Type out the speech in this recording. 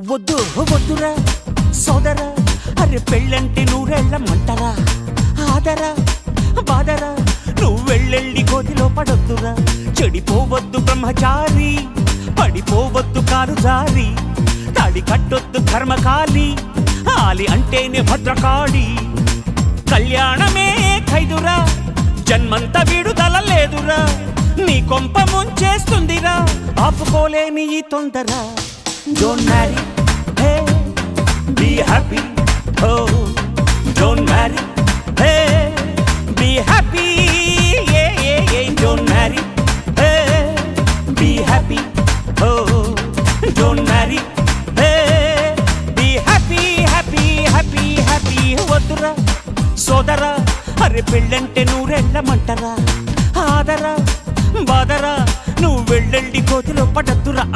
వద్దు వద్దురా సోదరా, అరే పెళ్ళంటే నూరెళ్ళమంటరా, ఆదరా బాదరా, నువ్వు వెళ్ళెళ్ళి కోతిలో పడొద్దురా. చెడిపోవద్దు బ్రహ్మచారి, పడిపోవద్దు కాలు జారి, తాడి కట్టొద్దు కర్మకాలి, ఆలి అంటేనే భద్రకాళి. కళ్యాణమే ఖైదురా, జన్మంత విడుదల లేదురా, నీ కొంప ముంచేస్తుందిరా, ఆపుకోలేని ఈ తొందర. Don't marry, hey, be happy, oh. Don't marry, hey, be happy, yeah, yeah, yeah. Don't marry, hey, be happy, oh. Don't marry, hey, be happy, happy, happy, happy. వద్దురా సోదరా, అరే పెళ్ళంటే నూరెళ్ళమంటరా, ఆదరా బాదరా, నువ్వు వెళ్ళెళ్ళి కోతిలో పడద్దురా.